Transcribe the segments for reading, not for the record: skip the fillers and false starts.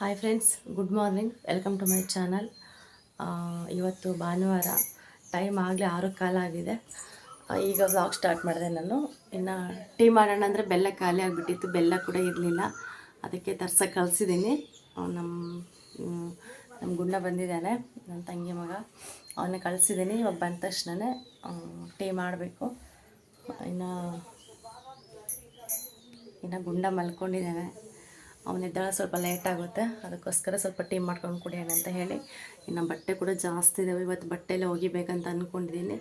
Hi friends, good morning. Welcome to my channel. ಇವತ್ತು ಭಾನುವಾರ, time ಆಗಲೇ 6 ಕಾಲ ಆಗಿದೆ. ಈಗ ವ್ಲಾಗ್ ಸ್ಟಾರ್ಟ್ ಮಾಡಿದೆ ನಾನು. ಇನ್ನು ಟೀ ಮಾಡೋಣ ಅಂದರೆ ಬೆಲ್ಲ ಖಾಲಿ ಆಗಿಬಿಟ್ಟಿತ್ತು, ಬೆಲ್ಲ ಕೂಡ ಇರಲಿಲ್ಲ. ಅದಕ್ಕೆ ತರ್ಸಕ್ಕೆ ಕಳಿಸಿದ್ದೀನಿ. ನಮ್ಮ ನಮ್ಮ ಗುಂಡ ಬಂದಿದ್ದಾನೆ, ನನ್ನ ತಂಗಿ ಮಗ, ಅವನ್ನ ಕಳಿಸಿದ್ದೀನಿ. ಇವಾಗ ಬಂದ ತಕ್ಷಣವೇ ಟೀ ಮಾಡಬೇಕು. ಇನ್ನು ಗುಂಡ ಮಲ್ಕೊಂಡಿದ್ದಾನೆ. ಅವನಿದ್ದಾಳೆ, ಸ್ವಲ್ಪ ಲೇಟ್ ಆಗುತ್ತೆ, ಅದಕ್ಕೋಸ್ಕರ ಸ್ವಲ್ಪ ಟೀ ಮಾಡ್ಕೊಂಡು ಕುಡಿಯೋಣ ಅಂತ ಹೇಳಿ. ಇನ್ನು ಬಟ್ಟೆ ಕೂಡ ಜಾಸ್ತಿ ಇದ್ದಾವೆ. ಇವತ್ತು ಬಟ್ಟೆಲ್ಲ ಒಗಿಬೇಕಂತ ಅಂದ್ಕೊಂಡಿದ್ದೀನಿ.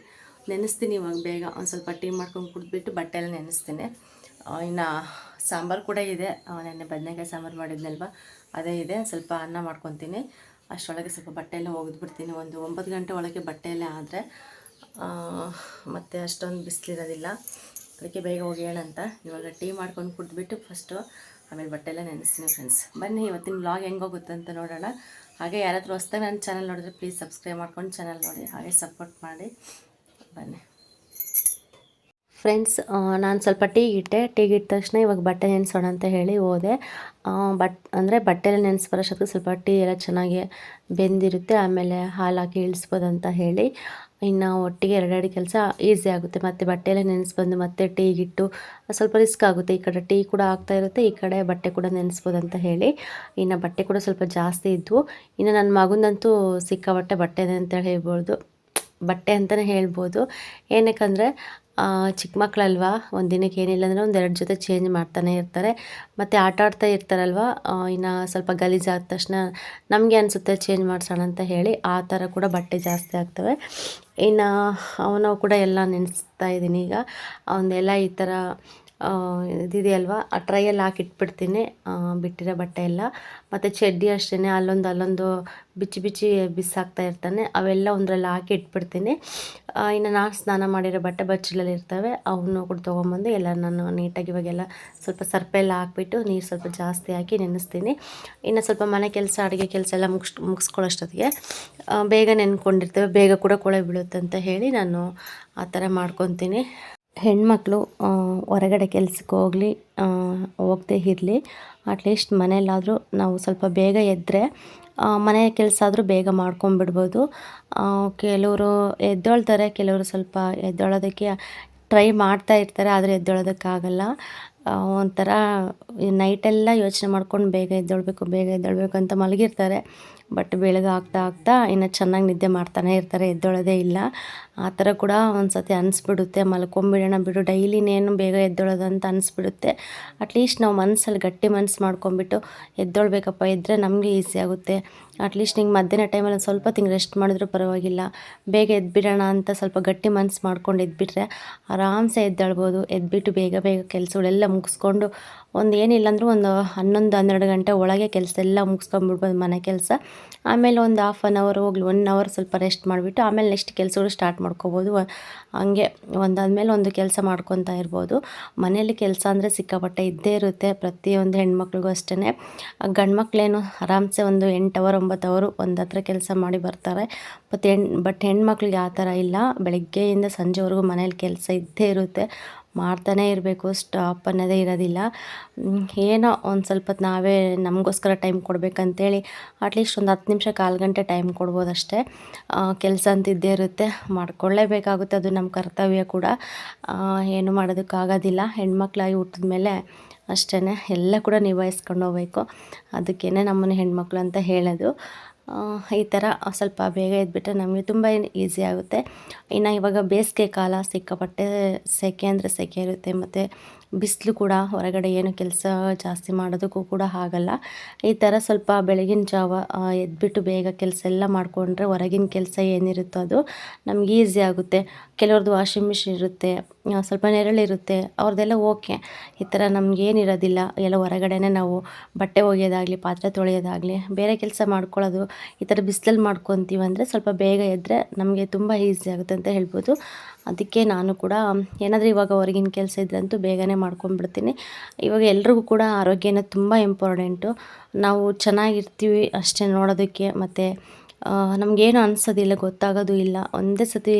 ನೆನೆಸ್ತೀನಿ ಇವಾಗ ಬೇಗ, ಒಂದು ಸ್ವಲ್ಪ ಟೀ ಮಾಡ್ಕೊಂಡು ಕುಡಿದ್ಬಿಟ್ಟು ಬಟ್ಟೆ ಎಲ್ಲ ನೆನೆಸ್ತೀನಿ. ಇನ್ನು ಸಾಂಬಾರು ಕೂಡ ಇದೆ, ನೆನ್ನೆ ಬದನೆಕಾಯಿ ಸಾಂಬಾರು ಮಾಡಿದ್ನಲ್ವ, ಅದೇ ಇದೆ. ಸ್ವಲ್ಪ ಅನ್ನ ಮಾಡ್ಕೊತೀನಿ, ಅಷ್ಟರೊಳಗೆ ಸ್ವಲ್ಪ ಬಟ್ಟೆ ಎಲ್ಲ ಒಗೆದ್ಬಿಡ್ತೀನಿ. ಒಂದು 9 ಗಂಟೆ ಒಳಗೆ ಬಟ್ಟೆ ಎಲ್ಲ ಆದರೆ ಮತ್ತು ಅಷ್ಟೊಂದು ಬಿಸಿಲಿರೋದಿಲ್ಲ, ಅದಕ್ಕೆ ಬೇಗ ಒಗೆಯೋಣ ಅಂತ. ಇವಾಗ ಟೀ ಮಾಡ್ಕೊಂಡು ಕುಡಿದ್ಬಿಟ್ಟು ಫಸ್ಟು ಆಮೇಲೆ ಬಟ್ಟೆ ಎಲ್ಲ ನೆನೆಸ್ತೀನಿ. ಫ್ರೆಂಡ್ಸ್, ಬನ್ನಿ ಇವತ್ತಿನ ವ್ಲಾಗ್ ಹೆಂಗೆ ಹೋಗುತ್ತೆ ಅಂತ ನೋಡೋಣ. ಹಾಗೆ ಯಾರಾದರೂ ಹೊಸ್ದಾಗಿ ನನ್ನ ಚಾನಲ್ ನೋಡಿದ್ರೆ ಪ್ಲೀಸ್ ಸಬ್ಸ್ಕ್ರೈಬ್ ಮಾಡ್ಕೊಂಡು ಚಾನಲ್ ನೋಡಿ, ಹಾಗೆ ಸಪೋರ್ಟ್ ಮಾಡಿ. ಬನ್ನಿ ಫ್ರೆಂಡ್ಸ್, ನಾನು ಸ್ವಲ್ಪ ಟೀಗಿಟ್ಟ ತಕ್ಷಣ ಇವಾಗ ಬಟ್ಟೆ ನೆನೆಸೋಣ ಅಂತ ಹೇಳಿ ಹೋದೆ. ಬಟ್ಟೆ ಎಲ್ಲ ನೆನೆಸಿ ಬರೋಷ್ಟೊತ್ತಿಗೆ ಸ್ವಲ್ಪ ಟೀ ಎಲ್ಲ ಚೆನ್ನಾಗಿ ಬೆಂದಿರುತ್ತೆ. ಆಮೇಲೆ ಹಾಲು ಹಾಕಿ ಇಳಿಸ್ಬೋದು ಅಂತ ಹೇಳಿ, ಇನ್ನು ಒಟ್ಟಿಗೆ ಎರಡೆರಡು ಕೆಲಸ ಈಸಿ ಆಗುತ್ತೆ. ಮತ್ತು ಬಟ್ಟೆ ಎಲ್ಲ ನೆನೆಸ್ಬಂದು ಮತ್ತೆ ಟೀಗಿಟ್ಟು ಸ್ವಲ್ಪ ರಿಸ್ಕ್ ಆಗುತ್ತೆ. ಈ ಕಡೆ ಟೀ ಕೂಡ ಆಗ್ತಾ ಇರುತ್ತೆ, ಈ ಕಡೆ ಬಟ್ಟೆ ಕೂಡ ನೆನೆಸ್ಬೋದು ಅಂತ ಹೇಳಿ. ಇನ್ನು ಬಟ್ಟೆ ಕೂಡ ಸ್ವಲ್ಪ ಜಾಸ್ತಿ ಇದ್ವು. ಇನ್ನು ನನ್ನ ಮಗನಂತೂ ಸಿಕ್ಕಾಬಟ್ಟೆ ಬಟ್ಟೆ ಅಂತೇಳಿ ಬಟ್ಟೆ ಅಂತಲೇ ಹೇಳ್ಬೋದು. ಏನಕ್ಕಂದರೆ ಚಿಕ್ಕ ಮಕ್ಕಳಲ್ವ, ಒಂದು ದಿನಕ್ಕೆ ಏನಿಲ್ಲ ಅಂದರೆ 1-2 ಜೊತೆ ಚೇಂಜ್ ಮಾಡ್ತಾನೆ ಇರ್ತಾರೆ. ಮತ್ತು ಆಟ ಆಡ್ತಾ ಇರ್ತಾರಲ್ವ, ಇನ್ನು ಸ್ವಲ್ಪ ಗಲೀಜಾದ ತಕ್ಷಣ ನಮಗೆ ಅನಿಸುತ್ತೆ ಚೇಂಜ್ ಮಾಡಿಸೋಣ ಅಂತ ಹೇಳಿ, ಆ ಥರ ಕೂಡ ಬಟ್ಟೆ ಜಾಸ್ತಿ ಆಗ್ತವೆ. ಇನ್ನು ಅವನು ಕೂಡ ಎಲ್ಲ ನೆನೆಸ್ತಾ ಇದ್ದೀನಿ. ಈಗ ಅವನ್ನೆಲ್ಲ ಈ ಥರ ಇದಿದೆಯಲ್ವ, ಆ ಟ್ರೈಯಲ್ಲಿ ಹಾಕಿಟ್ಬಿಡ್ತೀನಿ ಬಿಟ್ಟಿರೋ ಬಟ್ಟೆ ಎಲ್ಲ. ಮತ್ತು ಚಡ್ಡಿ ಅಷ್ಟೇ, ಅಲ್ಲೊಂದು ಬಿಚ್ಚಿ ಬಿಸಾಕ್ತಾ ಇರ್ತಾನೆ, ಅವೆಲ್ಲ ಒಂದರಲ್ಲಿ ಹಾಕಿ ಇಟ್ಬಿಡ್ತೀನಿ. ಇನ್ನು ನಾನು ಸ್ನಾನ ಮಾಡಿರೋ ಬಟ್ಟೆ ಬಚ್ಚಲಲ್ಲಿ ಇರ್ತವೆ, ಅವನು ಕೂಡ ತೊಗೊಂಬಂದು ಎಲ್ಲ ನಾನು ನೀಟಾಗಿ ಇವಾಗೆಲ್ಲ ಸ್ವಲ್ಪ ಸರ್ಪೆಲ್ಲ ಹಾಕ್ಬಿಟ್ಟು ನೀರು ಸ್ವಲ್ಪ ಜಾಸ್ತಿ ಹಾಕಿ ನೆನೆಸ್ತೀನಿ. ಇನ್ನು ಸ್ವಲ್ಪ ಮನೆ ಕೆಲಸ, ಅಡುಗೆ ಕೆಲಸ ಎಲ್ಲ ಮುಗಿಸ್ಕೊಳ್ಳೋಷ್ಟೊತ್ತಿಗೆ ಬೇಗ ನೆನ್ಕೊಂಡಿರ್ತೇವೆ, ಬೇಗ ಕೂಡ ಕೊಳೆ ಬೀಳುತ್ತೆ ಅಂತ ಹೇಳಿ ನಾನು ಆ ಥರ ಮಾಡ್ಕೊತೀನಿ. ಹೆಣ್ಮಕ್ಳು ಹೊರಗಡೆ ಕೆಲ್ಸಕ್ಕೆ ಹೋಗದೇ ಇರಲಿ, ಅಟ್ಲೀಸ್ಟ್ ಮನೆಯಲ್ಲಾದರೂ ನಾವು ಸ್ವಲ್ಪ ಬೇಗ ಎದ್ದರೆ ಮನೆ ಕೆಲಸ ಆದರೂ ಬೇಗ ಮಾಡ್ಕೊಂಬಿಡ್ಬೋದು. ಕೆಲವರು ಎದ್ದೇಳ್ತಾರೆ, ಕೆಲವರು ಸ್ವಲ್ಪ ಎದ್ದೇಳೋದಕ್ಕೆ ಟ್ರೈ ಮಾಡ್ತಾ ಇರ್ತಾರೆ, ಆದರೆ ಎದ್ದೇಳೋದಕ್ಕಾಗಲ್ಲ. ಒಂಥರ ನೈಟೆಲ್ಲ ಯೋಚನೆ ಮಾಡ್ಕೊಂಡು ಬೇಗ ಎದ್ದೇಳಬೇಕು ಅಂತ ಮಲಗಿರ್ತಾರೆ. ಬಟ್ ಬೆಳಗ್ಗೆ ಆಗ್ತಾ ಇನ್ನು ಚೆನ್ನಾಗಿ ನಿದ್ದೆ ಮಾಡ್ತಾನೆ ಇರ್ತಾರೆ, ಎದ್ದೇಳೋದೇ ಇಲ್ಲ. ಆ ಥರ ಕೂಡ ಒಂದು ಸತಿ ಅನಿಸ್ಬಿಡುತ್ತೆ, ಮಲ್ಕೊಂಬಿಡೋಣ ಬಿಡು, ಡೈಲಿನೇನು ಬೇಗ ಎದ್ದೇಳೋದು ಅಂತ ಅನಿಸ್ಬಿಡುತ್ತೆ. ಅಟ್ಲೀಸ್ಟ್ ನಾವು ಮನಸ್ಸಲ್ಲಿ ಗಟ್ಟಿ ಮನಸ್ಸು ಮಾಡ್ಕೊಂಬಿಟ್ಟು ಎದ್ದೇಳಬೇಕಪ್ಪ, ಇದ್ದರೆ ನಮಗೆ ಈಸಿ ಆಗುತ್ತೆ. ಅಟ್ಲೀಸ್ಟ್ ನಿಂಗೆ ಮಧ್ಯಾಹ್ನ ಟೈಮಲ್ಲಿ ಸ್ವಲ್ಪ ತಿಂಗಳು ರೆಸ್ಟ್ ಮಾಡಿದ್ರೂ ಪರವಾಗಿಲ್ಲ, ಬೇಗ ಎದ್ಬಿಡೋಣ ಅಂತ ಸ್ವಲ್ಪ ಗಟ್ಟಿ ಮನಸ್ಸು ಮಾಡ್ಕೊಂಡು ಎದ್ಬಿಟ್ರೆ ಆರಾಮ್ಸೆ ಎದ್ದೇಳ್ಬೋದು. ಎದ್ಬಿಟ್ಟು ಬೇಗ ಕೆಲಸಗಳೆಲ್ಲ ಮುಗಿಸ್ಕೊಂಡು ಏನಿಲ್ಲ ಅಂದರೂ ಒಂದು 11-12 ಗಂಟೆ ಒಳಗೆ ಕೆಲಸ ಎಲ್ಲ ಮುಗಿಸ್ಕೊಂಬಿಡ್ಬೋದು, ಮನೆ ಕೆಲಸ. ಆಮೇಲೆ ಒಂದು 1/2 ಅವರ್ ಹೋಗ್ಲಿ 1 ಅವರ್ ಸ್ವಲ್ಪ ರೆಸ್ಟ್ ಮಾಡಿಬಿಟ್ಟು ಆಮೇಲೆ ನೆಕ್ಸ್ಟ್ ಕೆಲಸಗಳು ಸ್ಟಾರ್ಟ್ ಮಾಡ್ಕೋಬೋದು. ಹಂಗೆ ಒಂದಾದ್ಮೇಲೆ ಒಂದು ಕೆಲಸ ಮಾಡ್ಕೊತಾ ಇರ್ಬೋದು. ಮನೆಯಲ್ಲಿ ಕೆಲಸ ಅಂದರೆ ಸಿಕ್ಕಾಪಟ್ಟೆ ಇದ್ದೇ ಇರುತ್ತೆ, ಪ್ರತಿಯೊಂದು ಹೆಣ್ಮಕ್ಳಿಗೂ ಅಷ್ಟೇ. ಗಂಡು ಮಕ್ಕಳೇನು ಆರಾಮ್ಸೆ ಒಂದು 8 ಅವರ್ 9 ಅವರು ಒಂದು ಹತ್ರ ಕೆಲಸ ಮಾಡಿ ಬರ್ತಾರೆ. ಬಟ್ ಹೆಣ್ಮಕ್ಳಿಗೆ ಆ ಥರ ಇಲ್ಲ, ಬೆಳಗ್ಗೆಯಿಂದ ಸಂಜೆವರೆಗೂ ಮನೇಲಿ ಕೆಲಸ ಇದ್ದೇ ಇರುತ್ತೆ, ಮಾಡ್ತಾನೇ ಇರಬೇಕು, ಸ್ಟಾಪ್ ಅನ್ನೋದೇ ಇರೋದಿಲ್ಲ. ಏನೋ ಒಂದು ಸ್ವಲ್ಪ ನಾವೇ ನಮಗೋಸ್ಕರ ಟೈಮ್ ಕೊಡಬೇಕಂತೇಳಿ ಅಟ್ಲೀಸ್ಟ್ ಒಂದು 10 ನಿಮಿಷ 1/4 ಗಂಟೆ ಟೈಮ್ ಕೊಡ್ಬೋದಷ್ಟೇ. ಕೆಲಸ ಅಂತ ಇದ್ದೇ ಇರುತ್ತೆ, ಮಾಡ್ಕೊಳ್ಳೇಬೇಕಾಗುತ್ತೆ, ಅದು ನಮ್ಮ ಕರ್ತವ್ಯ ಕೂಡ. ಏನು ಮಾಡೋದಕ್ಕಾಗೋದಿಲ್ಲ, ಹೆಣ್ಮಕ್ಳಾಗಿ ಹುಟ್ಟಿದ ಮೇಲೆ ಅಷ್ಟೇ ಎಲ್ಲ ಕೂಡ ನಿಭಾಯಿಸ್ಕೊಂಡು ಹೋಗ್ಬೇಕು. ಅದಕ್ಕೇ ನಮ್ಮನ್ನು ಹೆಣ್ಮಕ್ಳು ಅಂತ ಹೇಳೋದು. ಈ ಥರ ಸ್ವಲ್ಪ ಬೇಗ ಎದ್ಬಿಟ್ರೆ ನಮಗೆ ತುಂಬ ಈಸಿ ಆಗುತ್ತೆ. ಇನ್ನು ಇವಾಗ ಬೇಸಿಗೆ ಕಾಲ, ಸಿಕ್ಕಾಪಟ್ಟೆ ಸೆಕೆ ಅಂದರೆ ಸೆಕೆ ಇರುತ್ತೆ, ಮತ್ತು ಬಿಸಿಲು ಕೂಡ, ಹೊರಗಡೆ ಏನು ಕೆಲಸ ಜಾಸ್ತಿ ಮಾಡೋದಕ್ಕೂ ಕೂಡ ಆಗಲ್ಲ. ಈ ಥರ ಸ್ವಲ್ಪ ಬೆಳಗಿನ ಜಾವ ಎದ್ಬಿಟ್ಟು ಬೇಗ ಕೆಲಸ ಎಲ್ಲ ಮಾಡಿಕೊಂಡ್ರೆ ಹೊರಗಿನ ಕೆಲಸ ಏನಿರುತ್ತೋ ಅದು ನಮ್ಗೆ ಈಸಿ ಆಗುತ್ತೆ. ಕೆಲವ್ರದ್ದು ವಾಷಿಂಗ್ ಮಿಷಿನ್ ಇರುತ್ತೆ, ಸ್ವಲ್ಪ ನೆರಳಿರುತ್ತೆ, ಅವ್ರದ್ದೆಲ್ಲ ಓಕೆ. ಈ ಥರ ನಮಗೇನಿರೋದಿಲ್ಲ, ಎಲ್ಲ ಹೊರಗಡೆನೇ ನಾವು ಬಟ್ಟೆ ಒಗೆಯೋದಾಗಲಿ, ಪಾತ್ರೆ ತೊಳೆಯೋದಾಗಲಿ, ಬೇರೆ ಕೆಲಸ ಮಾಡ್ಕೊಳ್ಳೋದು ಈ ಥರ ಬಿಸಿಲಲ್ಲಿ ಮಾಡ್ಕೊತೀವಂದರೆ ಸ್ವಲ್ಪ ಬೇಗ ಎದ್ದರೆ ನಮಗೆ ತುಂಬ ಈಸಿ ಆಗುತ್ತೆ ಅಂತ ಹೇಳ್ಬೋದು. ಅದಕ್ಕೆ ನಾನು ಕೂಡ ಏನಾದರೂ ಇವಾಗ ಹೊರಗಿನ ಕೆಲಸ ಇದ್ರಂತೂ ಬೇಗನೆ ಮಾಡ್ಕೊಂಡ್ಬಿಡ್ತೀನಿ. ಇವಾಗ ಎಲ್ರಿಗೂ ಕೂಡ ಆರೋಗ್ಯನ ತುಂಬ ಇಂಪಾರ್ಟೆಂಟು. ನಾವು ಚೆನ್ನಾಗಿರ್ತೀವಿ ಅಷ್ಟೇ ನೋಡೋದಕ್ಕೆ, ಮತ್ತು ನಮಗೇನು ಅನಿಸೋದಿಲ್ಲ, ಗೊತ್ತಾಗೋದು ಇಲ್ಲ. ಒಂದೇ ಸತಿ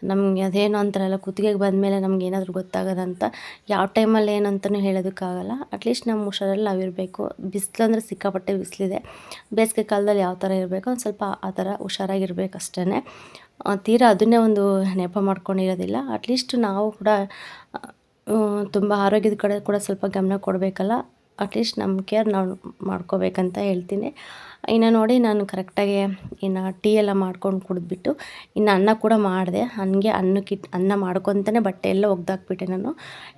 ನಮಗೆ ಅದೇನೋ ಅಂತಾರಲ್ಲ, ಕುತ್ತಿಗೆಗೆ ಬಂದಮೇಲೆ ನಮಗೇನಾದರೂ ಗೊತ್ತಾಗೋದಂತ. ಯಾವ ಟೈಮಲ್ಲಿ ಏನು ಅಂತಲೂ ಹೇಳೋದಕ್ಕಾಗಲ್ಲ. ಅಟ್ಲೀಸ್ಟ್ ನಮ್ಮ ಹುಷಾರಲ್ಲಿ ನಾವಿರಬೇಕು. ಬಿಸಿಲಂದ್ರೆ ಸಿಕ್ಕಾಪಟ್ಟೆ ಬಿಸಿಲಿದೆ. ಬೇಸಿಗೆ ಕಾಲದಲ್ಲಿ ಯಾವ ಥರ ಇರಬೇಕೋ ಒಂದು ಸ್ವಲ್ಪ ಆ ಥರ ಹುಷಾರಾಗಿರ್ಬೇಕಷ್ಟೇ. ತೀರಾ ಅದನ್ನೇ ಒಂದು ನೆಪ ಮಾಡ್ಕೊಂಡಿರೋದಿಲ್ಲ. ಅಟ್ಲೀಸ್ಟ್ ನಾವು ಕೂಡ ತುಂಬ ಆರೋಗ್ಯದ ಕಡೆ ಕೂಡ ಸ್ವಲ್ಪ ಗಮನ ಕೊಡಬೇಕಲ್ಲ. ಅಟ್ಲೀಸ್ಟ್ ನಮ್ಮ ಕೇರ್ ನಾವು ಮಾಡ್ಕೋಬೇಕಂತ ಹೇಳ್ತೀನಿ. ಇನ್ನು ನೋಡಿ, ನಾನು ಕರೆಕ್ಟಾಗಿ ಇನ್ನು ಟೀ ಎಲ್ಲ ಮಾಡ್ಕೊಂಡು ಕುಡಿದ್ಬಿಟ್ಟು ಇನ್ನು ಅನ್ನ ಕೂಡ ಮಾಡಿದೆ. ಹಂಗೆ ಅನ್ನ ಮಾಡ್ಕೊತಾನೆ ಬಟ್ಟೆ ಎಲ್ಲ ಒಗ್ದಾಕ್ಬಿಟ್ಟೆ ನಾನು.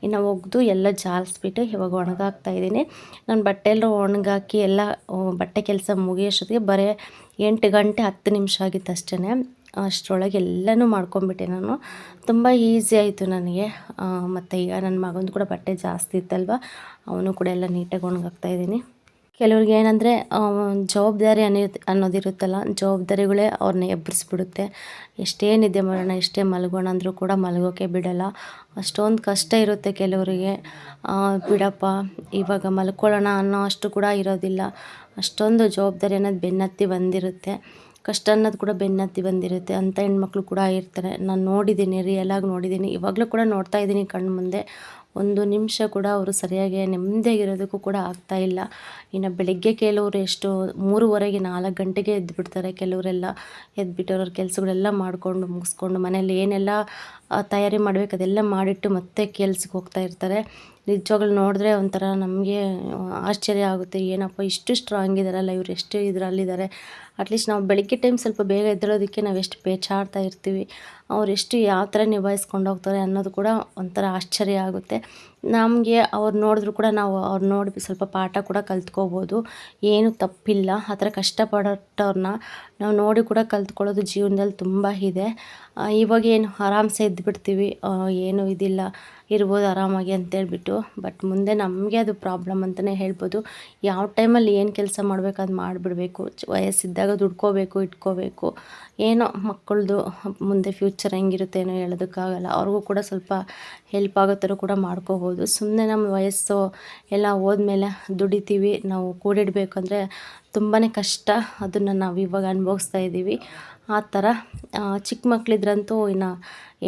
ಇನ್ನು ಒಗೆದು ಎಲ್ಲ ಜಾಲಿಸ್ಬಿಟ್ಟು ಇವಾಗ ಒಣಗಾಕ್ತಾಯಿದ್ದೀನಿ. ನಾನು ಬಟ್ಟೆ ಎಲ್ಲ ಒಣಗಾಕಿ ಎಲ್ಲ ಬಟ್ಟೆ ಕೆಲಸ ಮುಗಿಯೋಷ್ಟೊತ್ತಿಗೆ ಬರೀ 8 ಗಂಟೆ 10 ನಿಮಿಷ ಆಗಿತ್ತು ಅಷ್ಟೇ. ಅಷ್ಟರೊಳಗೆ ಎಲ್ಲನೂ ಮಾಡ್ಕೊಂಬಿಟ್ಟೆ ನಾನು. ತುಂಬ ಈಸಿ ಆಯಿತು ನನಗೆ. ಮತ್ತು ಈಗ ನನ್ನ ಮಗಂದು ಕೂಡ ಬಟ್ಟೆ ಜಾಸ್ತಿ ಇತ್ತಲ್ವ, ಅವನು ಕೂಡ ಎಲ್ಲ ನೀಟಾಗಿ ಒಣಗಾಕ್ತಾಯಿದ್ದೀನಿ. ಕೆಲವ್ರಿಗೆ ಏನಂದರೆ ಜವಾಬ್ದಾರಿ ಅನ್ನೋದಿರುತ್ತಲ್ಲ, ಜವಾಬ್ದಾರಿಗಳೇ ಅವ್ರನ್ನ ಎಬ್ಬರಿಸ್ಬಿಡುತ್ತೆ. ಎಷ್ಟೇ ನಿದ್ದೆ ಮಾಡೋಣ, ಎಷ್ಟೇ ಮಲಗೋಣ ಅಂದರೂ ಕೂಡ ಮಲಗೋಕ್ಕೆ ಬಿಡೋಲ್ಲ. ಅಷ್ಟೊಂದು ಕಷ್ಟ ಇರುತ್ತೆ ಕೆಲವರಿಗೆ. ಬಿಡಪ್ಪ ಇವಾಗ ಮಲ್ಕೊಳ್ಳೋಣ ಅನ್ನೋ ಅಷ್ಟು ಕೂಡ ಇರೋದಿಲ್ಲ. ಅಷ್ಟೊಂದು ಜವಾಬ್ದಾರಿ ಅನ್ನೋದು ಬೆನ್ನತ್ತಿ ಬಂದಿರುತ್ತೆ. ಕಷ್ಟ ಅನ್ನೋದು ಕೂಡ ಬೆನ್ನತ್ತಿ ಬಂದಿರುತ್ತೆ. ಅಂಥ ಹೆಣ್ಮಕ್ಳು ಕೂಡ ಇರ್ತಾರೆ. ನಾನು ನೋಡಿದ್ದೀನಿ, ರಿಯಲಾಗಿ ನೋಡಿದ್ದೀನಿ. ಇವಾಗಲೂ ಕೂಡ ನೋಡ್ತಾ ಇದ್ದೀನಿ ಕಣ್ಣು ಮುಂದೆ. ಒಂದು ನಿಮಿಷ ಕೂಡ ಅವರು ಸರಿಯಾಗಿ ನೆಮ್ಮದಿಯಾಗಿರೋದಕ್ಕೂ ಕೂಡ ಆಗ್ತಾಯಿಲ್ಲ. ಇನ್ನು ಬೆಳಗ್ಗೆ ಕೆಲವರು ಎಷ್ಟು 3:30ಗೆ 4 ಗಂಟೆಗೆ ಎದ್ದುಬಿಡ್ತಾರೆ. ಕೆಲವರೆಲ್ಲ ಎದ್ದುಬಿಟ್ಟು ಅವ್ರವ್ರ ಕೆಲಸಗಳೆಲ್ಲ ಮಾಡಿಕೊಂಡು ಮುಗಿಸ್ಕೊಂಡು ಮನೇಲಿ ಏನೆಲ್ಲ ತಯಾರಿ ಮಾಡಬೇಕು ಅದೆಲ್ಲ ಮಾಡಿಟ್ಟು ಮತ್ತೆ ಕೆಲ್ಸಕ್ಕೆ ಹೋಗ್ತಾ ಇರ್ತಾರೆ. ನಿಜವಾಗ್ಲೂ ನೋಡಿದ್ರೆ ಒಂಥರ ನಮಗೆ ಆಶ್ಚರ್ಯ ಆಗುತ್ತೆ. ಏನಪ್ಪ ಇಷ್ಟು ಸ್ಟ್ರಾಂಗ್ ಇದ್ದಾರಲ್ಲ ಇವ್ರು, ಎಷ್ಟು ಇದರಲ್ಲಿದ್ದಾರೆ. ಅಟ್ಲೀಸ್ಟ್ ನಾವು ಬೆಳಗ್ಗೆ ಟೈಮ್ ಸ್ವಲ್ಪ ಬೇಗ ಎದ್ದೇಳೋದಕ್ಕೆ ನಾವು ಎಷ್ಟು ಪೇಚಾಡ್ತಾ ಇರ್ತೀವಿ. ಅವರೆಷ್ಟು ಯಾವ ಥರ ನಿಭಾಯಿಸ್ಕೊಂಡು ಹೋಗ್ತಾರೆ ಅನ್ನೋದು ಕೂಡ ಒಂಥರ ಆಶ್ಚರ್ಯ ಆಗುತ್ತೆ. ನಮಗೆ ಅವ್ರು ನೋಡಿದ್ರು ಕೂಡ ನಾವು ಅವ್ರು ನೋಡಿ ಸ್ವಲ್ಪ ಪಾಠ ಕೂಡ ಕಲ್ತ್ಕೋಬೋದು. ಏನು ತಪ್ಪಿಲ್ಲ. ಆ ಥರ ಕಷ್ಟಪಡೋವ್ರನ್ನ ನಾವು ನೋಡಿ ಕೂಡ ಕಲ್ತ್ಕೊಳ್ಳೋದು ಜೀವನದಲ್ಲಿ ತುಂಬ ಇದೆ. ಇವಾಗೇನು ಆರಾಮ್ಸೆ ಎದ್ದುಬಿಡ್ತೀವಿ, ಏನೂ ಇದಿಲ್ಲ, ಇರ್ಬೋದು ಆರಾಮಾಗಿ ಅಂತೇಳ್ಬಿಟ್ಟು. ಬಟ್ ಮುಂದೆ ನಮಗೆ ಅದು ಪ್ರಾಬ್ಲಮ್ ಅಂತಲೇ ಹೇಳ್ಬೋದು. ಯಾವ ಟೈಮಲ್ಲಿ ಏನು ಕೆಲಸ ಮಾಡಬೇಕು ಅದು ಮಾಡಿಬಿಡ್ಬೇಕು. ವಯಸ್ಸಿದ್ದಾಗ ದುಡ್ಕೋಬೇಕು, ಇಟ್ಕೋಬೇಕು. ಏನೋ ಮಕ್ಕಳದು ಮುಂದೆ ಫ್ಯೂಚರ್ ಹೆಂಗಿರುತ್ತೆ ಏನೋ ಹೇಳೋದಕ್ಕಾಗಲ್ಲ. ಅವ್ರಿಗೂ ಕೂಡ ಸ್ವಲ್ಪ ಹೆಲ್ಪ್ ಆಗೋ ಥರ ಕೂಡ ಮಾಡ್ಕೋಬೋದು. ಸುಮ್ಮನೆ ನಮ್ಮ ವಯಸ್ಸು ಎಲ್ಲ ಹೋದ್ಮೇಲೆ ದುಡಿತೀವಿ, ನಾವು ಕೂಡಿಡಬೇಕಂದ್ರೆ ತುಂಬಾ ಕಷ್ಟ. ಅದನ್ನು ನಾವು ಇವಾಗ ಅನುಭವಿಸ್ತಾ ಇದ್ದೀವಿ. ಆ ಥರ ಚಿಕ್ಕ ಮಕ್ಕಳಿದ್ರಂತೂ ಇನ್ನು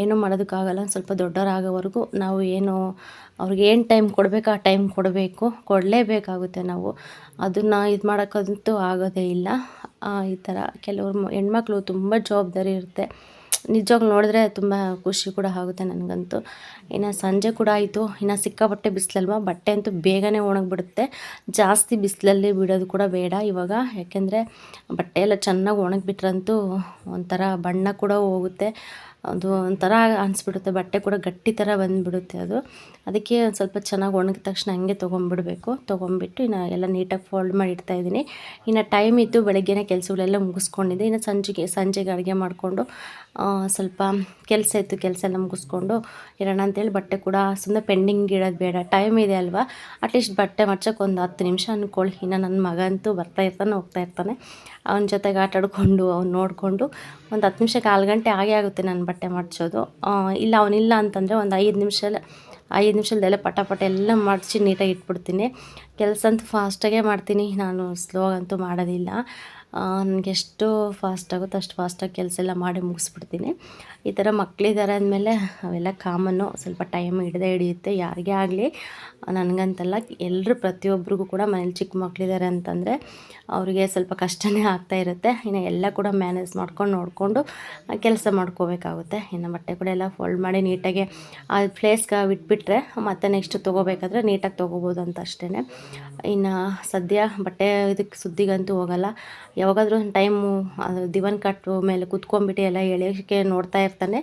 ಏನೂ ಮಾಡೋದಕ್ಕಾಗಲ್ಲ. ಸ್ವಲ್ಪ ದೊಡ್ಡವರಾಗೋವರೆಗೂ ನಾವು ಏನು ಅವ್ರಿಗೆ ಏನು ಟೈಮ್ ಕೊಡಬೇಕು ಆ ಟೈಮ್ ಕೊಡಲೇಬೇಕಾಗುತ್ತೆ ನಾವು. ಅದನ್ನು ಇದು ಮಾಡೋಕ್ಕಂತೂ ಆಗೋದೇ ಇಲ್ಲ. ಈ ಥರ ಕೆಲವರು ಹೆಣ್ಮಕ್ಳು ತುಂಬ ಜವಾಬ್ದಾರಿ ಇರುತ್ತೆ. ನಿಜವಾಗ್ಲೂ ನೋಡಿದ್ರೆ ತುಂಬ ಖುಷಿ ಕೂಡ ಆಗುತ್ತೆ ನನಗಂತೂ. ಇನ್ನು ಸಂಜೆ ಕೂಡ ಆಯಿತು. ಇನ್ನು ಸಿಕ್ಕಾಪಟ್ಟೆ ಬಿಸಿಲಲ್ವ, ಬಟ್ಟೆ ಅಂತೂ ಬೇಗನೆ ಒಣಗಿಬಿಡುತ್ತೆ. ಜಾಸ್ತಿ ಬಿಸಿಲಲ್ಲಿ ಬಿಡೋದು ಕೂಡ ಬೇಡ ಇವಾಗ. ಯಾಕೆಂದರೆ ಬಟ್ಟೆ ಎಲ್ಲ ಚೆನ್ನಾಗಿ ಒಣಗಿಬಿಟ್ರಂತೂ ಒಂಥರ ಬಣ್ಣ ಕೂಡ ಹೋಗುತ್ತೆ. ಅದು ಒಂಥರ ಅನಿಸ್ಬಿಡುತ್ತೆ. ಬಟ್ಟೆ ಕೂಡ ಗಟ್ಟಿ ಥರ ಬಂದುಬಿಡುತ್ತೆ ಅದು. ಅದಕ್ಕೆ ಒಂದು ಸ್ವಲ್ಪ ಚೆನ್ನಾಗಿ ಒಣಗಿದ ತಕ್ಷಣ ಹಂಗೆ ತೊಗೊಂಬಿಟ್ಟು ಇನ್ನು ಎಲ್ಲ ನೀಟಾಗಿ ಫೋಲ್ಡ್ ಮಾಡಿ ಇಡ್ತಾಯಿದ್ದೀನಿ. ಇನ್ನು ಟೈಮ್ ಇತ್ತು, ಬೆಳಗ್ಗೆನೇ ಕೆಲಸಗಳೆಲ್ಲ ಮುಗಿಸ್ಕೊಂಡಿದ್ದೆ. ಇನ್ನು ಸಂಜೆಗೆ ಅಡುಗೆ ಮಾಡಿಕೊಂಡು ಸ್ವಲ್ಪ ಕೆಲಸ ಇತ್ತು, ಕೆಲಸ ಎಲ್ಲ ಮುಗಿಸ್ಕೊಂಡು ಇರೋಣ ಅಂತೇಳಿ ಬಟ್ಟೆ ಕೂಡ ಸುಮ್ಮನೆ ಪೆಂಡಿಂಗ್ ಇಡೋದು ಬೇಡ. ಟೈಮ್ ಇದೆ ಅಲ್ವಾ, ಅಟ್ಲೀಸ್ಟ್ ಬಟ್ಟೆ ಮಡ್ಚೋಕೆ ಒಂದು 10 ನಿಮಿಷ ಅಂದ್ಕೊಳ್ಳಿ. ಇನ್ನು ನನ್ನ ಮಗ ಅಂತೂ ಬರ್ತಾ ಇರ್ತಾನೆ, ಹೋಗ್ತಾ ಇರ್ತಾನೆ. ಅವನ ಜೊತೆಗೆ ಆಟ ಆಡಿಕೊಂಡು ಅವ್ನು ನೋಡಿಕೊಂಡು ಒಂದು 10 ನಿಮಿಷ, 1/4 ಗಂಟೆ ಆಗೇ ನನ್ನ ಬಟ್ಟೆ ಮಡ್ಚೋದು. ಇಲ್ಲ ಅವನಿಲ್ಲ ಅಂತಂದರೆ ಒಂದು 5 ನಿಮಿಷದಲ್ಲೇ ಪಟ ಎಲ್ಲ ಮಡಚಿ ನೀಟಾಗಿ ಇಟ್ಬಿಡ್ತೀನಿ. ಕೆಲಸ ಅಂತೂ ಫಾಸ್ಟಾಗೇ ಮಾಡ್ತೀನಿ ನಾನು, ಸ್ಲೋ ಅಂತೂ ಮಾಡೋದಿಲ್ಲ. ನನಗೆಷ್ಟು ಫಾಸ್ಟ್ ಆಗುತ್ತೋ ಅಷ್ಟು ಫಾಸ್ಟಾಗಿ ಕೆಲಸ ಎಲ್ಲ ಮಾಡಿ ಮುಗಿಸ್ಬಿಡ್ತೀನಿ. ಈ ಥರ ಮಕ್ಕಳಿದ್ದಾರೆ ಅಂದಮೇಲೆ ಅವೆಲ್ಲ ಕಾಮನ್ನು. ಸ್ವಲ್ಪ ಟೈಮ್ ಹಿಡಿಯುತ್ತೆ ಯಾರಿಗೇ ಆಗಲಿ, ನನಗಂತಲ್ಲ, ಎಲ್ಲರೂ ಪ್ರತಿಯೊಬ್ಬರಿಗೂ ಕೂಡ ಮನೇಲಿ ಚಿಕ್ಕ ಮಕ್ಕಳಿದ್ದಾರೆ ಅಂತಂದರೆ ಅವರಿಗೆ ಸ್ವಲ್ಪ ಕಷ್ಟನೇ ಆಗ್ತಾಯಿರುತ್ತೆ. ಇನ್ನು ಎಲ್ಲ ಕೂಡ ಮ್ಯಾನೇಜ್ ನೋಡಿಕೊಂಡು ಕೆಲಸ ಮಾಡ್ಕೋಬೇಕಾಗುತ್ತೆ. ಇನ್ನು ಬಟ್ಟೆ ಕೂಡ ಎಲ್ಲ ಫೋಲ್ಡ್ ಮಾಡಿ ನೀಟಾಗಿ ಆ ಪ್ಲೇಸ್ಗೆ ಬಿಟ್ಬಿಟ್ರೆ ಮತ್ತೆ ನೆಕ್ಸ್ಟ್ ತೊಗೋಬೇಕಾದ್ರೆ ನೀಟಾಗಿ ತೊಗೋಬೋದು ಅಂತ ಅಷ್ಟೇ. ಇನ್ನು ಸದ್ಯ ಬಟ್ಟೆ ಇದಕ್ಕೆ ಸುದ್ದಿಗಂತೂ ಹೋಗಲ್ಲ. ಯಾವಾಗಾದರೂ ಒಂದು ಟೈಮು ಅದು ದಿವಾನ್ ಕಟ್ಟು ಮೇಲೆ ಕುತ್ಕೊಂಡ್ಬಿಟ್ಟು ಎಲ್ಲ ಎಳೆಯೋಕ್ಕೆ ನೋಡ್ತಾ ಇರ್ತಾನೆ.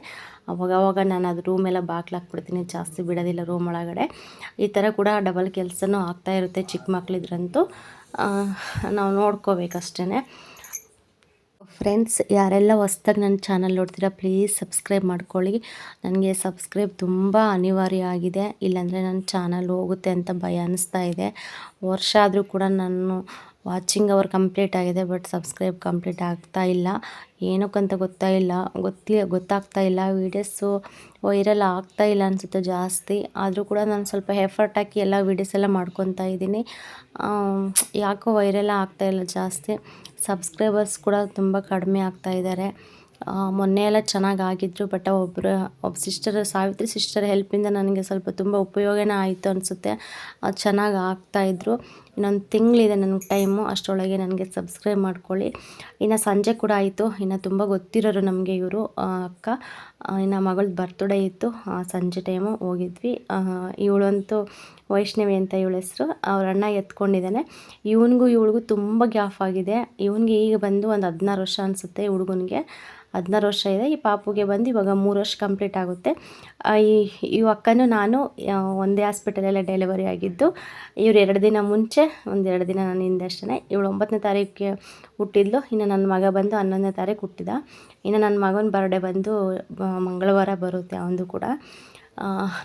ಅವಾಗವಾಗ ನಾನು ಅದು ರೂಮೆಲ್ಲ ಬಾಗ್ಲಾಕ್ಬಿಡ್ತೀನಿ, ಜಾಸ್ತಿ ಬಿಡೋದಿಲ್ಲ ರೂಮ್ ಒಳಗಡೆ. ಈ ಥರ ಕೂಡ ಡಬಲ್ ಕೆಲಸನೂ ಆಗ್ತಾಯಿರುತ್ತೆ ಚಿಕ್ಕ ಮಕ್ಕಳಿದ್ರಂತೂ. ನಾವು ನೋಡ್ಕೋಬೇಕಷ್ಟೇ. ಫ್ರೆಂಡ್ಸ್, ಯಾರೆಲ್ಲ ಹೊಸ್ದಾಗಿ ನನ್ನ ಚಾನಲ್ ನೋಡ್ತೀರಾ ಪ್ಲೀಸ್ ಸಬ್ಸ್ಕ್ರೈಬ್ ಮಾಡ್ಕೊಳ್ಳಿ. ನನಗೆ ಸಬ್ಸ್ಕ್ರೈಬ್ ತುಂಬ ಅನಿವಾರ್ಯ ಆಗಿದೆ, ಇಲ್ಲಾಂದರೆ ನನ್ನ ಚಾನಲ್ ಹೋಗುತ್ತೆ ಅಂತ ಭಯ ಅನ್ನಿಸ್ತಾ ಇದೆ. ವರ್ಷ ಆದರೂ ಕೂಡ ನಾನು ವಾಚಿಂಗ್ ಅವರ್ ಕಂಪ್ಲೀಟ್ ಆಗಿದೆ, ಬಟ್ ಸಬ್ಸ್ಕ್ರೈಬ್ ಕಂಪ್ಲೀಟ್ ಆಗ್ತಾ ಇಲ್ಲ. ಏನಕ್ಕಂತ ಗೊತ್ತಾಗ್ತಾ ಇಲ್ಲ. ವೀಡಿಯೋಸು ವೈರಲ್ ಆಗ್ತಾ ಇಲ್ಲ ಅನಿಸುತ್ತೆ ಜಾಸ್ತಿ. ಆದರೂ ಕೂಡ ನಾನು ಸ್ವಲ್ಪ ಎಫರ್ಟ್ ಹಾಕಿ ಎಲ್ಲ ವೀಡಿಯೋಸ್ ಎಲ್ಲ ಮಾಡ್ಕೊತಾ ಇದ್ದೀನಿ. ಯಾಕೋ ವೈರಲ್ ಆಗ್ತಾ ಇಲ್ಲ ಜಾಸ್ತಿ. ಸಬ್ಸ್ಕ್ರೈಬರ್ಸ್ ಕೂಡ ತುಂಬ ಕಡಿಮೆ ಆಗ್ತಾ ಇದ್ದಾರೆ. ಮೊನ್ನೆ ಎಲ್ಲ ಚೆನ್ನಾಗಾಗಿದ್ರು, ಬಟ್ ಒಬ್ಬ ಸಾವಿತ್ರಿ ಸಿಸ್ಟರ್ ಹೆಲ್ಪಿಂದ ನನಗೆ ಸ್ವಲ್ಪ ತುಂಬ ಉಪಯೋಗನೇ ಆಯಿತು ಅನಿಸುತ್ತೆ. ಚೆನ್ನಾಗಿ ಆಗ್ತಾಯಿದ್ರು. ಇನ್ನೊಂದು ತಿಂಗಳಿದೆ ನನಗೆ ಟೈಮು, ಅಷ್ಟರೊಳಗೆ ನನಗೆ ಸಬ್ಸ್ಕ್ರೈಬ್ ಮಾಡ್ಕೊಳ್ಳಿ. ಇನ್ನು ಸಂಜೆ ಕೂಡ ಆಯಿತು. ಇನ್ನು ತುಂಬ ಗೊತ್ತಿರೋರು ನಮಗೆ ಇವರು ಅಕ್ಕ. ಇನ್ನು ಮಗಳದ್ದು ಬರ್ತ್ಡೇ ಇತ್ತು, ಸಂಜೆ ಟೈಮು ಹೋಗಿದ್ವಿ. ಇವಳಂತೂ ವೈಷ್ಣವಿ ಅಂತ ಇವಳ ಹೆಸರು. ಅವ್ರ ಅಣ್ಣ ಎತ್ಕೊಂಡಿದ್ದಾನೆ. ಇವಳಿಗೂ ತುಂಬ ಗ್ಯಾಪ್ ಆಗಿದೆ. ಇವನಿಗೆ ಈಗ ಬಂದು ಒಂದು 16 ವರ್ಷ ಅನಿಸುತ್ತೆ. ಹುಡುಗನಿಗೆ 16 ವರ್ಷ ಇದೆ. ಈ ಪಾಪುಗೆ ಬಂದು ಇವಾಗ 3 ವರ್ಷ ಕಂಪ್ಲೀಟ್ ಆಗುತ್ತೆ. ಈ ಅಕ್ಕನೂ ನಾನು ಒಂದೇ ಹಾಸ್ಪಿಟಲಲ್ಲೇ ಡೆಲಿವರಿ ಆಗಿದ್ದು. ಇವ್ರು 2 ದಿನ ಮುಂಚೆ, 2 ದಿನ ನನ್ನ ಹಿಂದೆ ಅಷ್ಟೇ. ಇವಳು 9ನೇ ತಾರೀಕಿಗೆ ಹುಟ್ಟಿದ್ಲು. ಇನ್ನು ನನ್ನ ಮಗ ಬಂದು 11ನೇ ತಾರೀಕು ಹುಟ್ಟಿದ. ಇನ್ನು ನನ್ನ ಮಗನ ಬರ್ಡೇ ಬಂದು ಮಂಗಳವಾರ ಬರುತ್ತೆ ಅವನದು ಕೂಡ.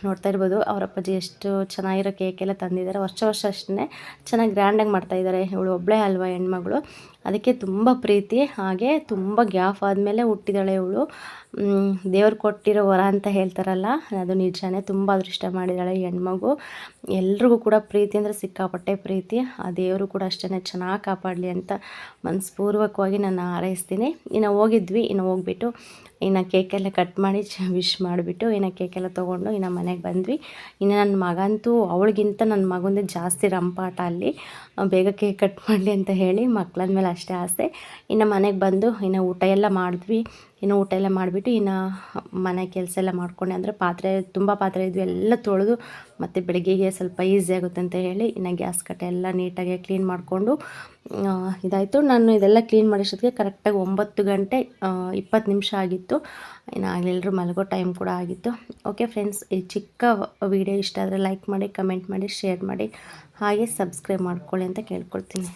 ನೋಡ್ತಾ ಇರ್ಬೋದು ಅವ್ರ ಅಪ್ಪಾಜಿ ಎಷ್ಟು ಚೆನ್ನಾಗಿರೋ ಕೇಕೆಲ್ಲ ತಂದಿದ್ದಾರೆ. ವರ್ಷ ಅಷ್ಟೇ ಚೆನ್ನಾಗಿ ಗ್ರ್ಯಾಂಡಾಗಿ ಮಾಡ್ತಾಯಿದ್ದಾರೆ. ಇವಳು ಒಬ್ಬಳೇ ಅಲ್ವಾ ಹೆಣ್ಮಗಳು, ಅದಕ್ಕೆ ತುಂಬ ಪ್ರೀತಿ. ಹಾಗೆ ತುಂಬ ಗ್ಯಾಪ್ ಆದಮೇಲೆ ಹುಟ್ಟಿದಾಳೆ ಇವಳು. ದೇವ್ರು ಕೊಟ್ಟಿರೋ ವರ ಅಂತ ಹೇಳ್ತಾರಲ್ಲ, ಅದು ನಿಜಾನೇ. ತುಂಬ ಅದೃಷ್ಟ ಮಾಡಿದ್ದಾಳೆ ಈ ಹೆಣ್ಮಗು. ಎಲ್ರಿಗೂ ಕೂಡ ಪ್ರೀತಿ ಅಂದರೆ ಸಿಕ್ಕಾಪಟ್ಟೆ ಪ್ರೀತಿ. ಆ ದೇವರು ಕೂಡ ಅಷ್ಟೇ ಚೆನ್ನಾಗಿ ಕಾಪಾಡಲಿ ಅಂತ ಮನಸ್ಪೂರ್ವಕವಾಗಿ ನಾನು ಹಾರೈಸ್ತೀನಿ. ಇನ್ನು ಹೋಗಿದ್ವಿ. ಇನ್ನು ಹೋಗ್ಬಿಟ್ಟು ಇನ್ನು ಕೇಕೆಲ್ಲ ಕಟ್ ಮಾಡಿ ವಿಶ್ ಮಾಡಿಬಿಟ್ಟು ಇನ್ನು ಕೇಕೆಲ್ಲ ತೊಗೊಂಡು ಇನ್ನು ಮನೆಗೆ ಬಂದ್ವಿ. ಇನ್ನು ನನ್ನ ಮಗಂತೂ ಅವಳಿಗಿಂತ ನನ್ನ ಮಗಂದೇ ಜಾಸ್ತಿ ರಂಪಾಟ ಅಲ್ಲಿ. ಬೇಗ ಕೇಕ್ ಕಟ್ ಮಾಡಲಿ ಅಂತ ಹೇಳಿ ಮಕ್ಕಳಂದ್ಮೇಲೆ ಅಷ್ಟೇ ಆಸೆ. ಇನ್ನು ಮನೆಗೆ ಬಂದು ಇನ್ನು ಊಟ ಎಲ್ಲ ಮಾಡಿದ್ವಿ. ಇನ್ನು ಊಟ ಎಲ್ಲ ಮಾಡಿಬಿಟ್ಟು ಇನ್ನು ಮನೆ ಕೆಲಸ ಎಲ್ಲ ಮಾಡ್ಕೊಂಡೆ. ಅಂದರೆ ತುಂಬ ಪಾತ್ರೆ ಇದ್ವಿ, ಎಲ್ಲ ತೊಳೆದು ಮತ್ತು ಬೆಳಗ್ಗೆಗೆ ಸ್ವಲ್ಪ ಈಸಿ ಆಗುತ್ತೆ ಅಂತ ಹೇಳಿ ಇನ್ನು ಗ್ಯಾಸ್ ಕಟ್ಟೆ ಎಲ್ಲ ನೀಟಾಗಿ ಕ್ಲೀನ್ ಮಾಡಿಕೊಂಡು ಇದಾಯಿತು. ನಾನು ಇದೆಲ್ಲ ಕ್ಲೀನ್ ಮಾಡೋಷ್ಟೊತ್ತಿಗೆ ಕರೆಕ್ಟಾಗಿ 9 ಗಂಟೆ 20 ನಿಮಿಷ ಆಗಿತ್ತು. ಇನ್ನು ಆಗಲೆಲ್ಲರೂ ಮಲಗೋ ಟೈಮ್ ಕೂಡ ಆಗಿತ್ತು. ಓಕೆ ಫ್ರೆಂಡ್ಸ್, ಈ ಚಿಕ್ಕ ವಿಡಿಯೋ ಇಷ್ಟ ಆದರೆ ಲೈಕ್ ಮಾಡಿ, ಕಮೆಂಟ್ ಮಾಡಿ, ಶೇರ್ ಮಾಡಿ, ಹಾಗೆ ಸಬ್ಸ್ಕ್ರೈಬ್ ಮಾಡ್ಕೊಳ್ಳಿ ಅಂತ ಕೇಳ್ಕೊಳ್ತೀನಿ.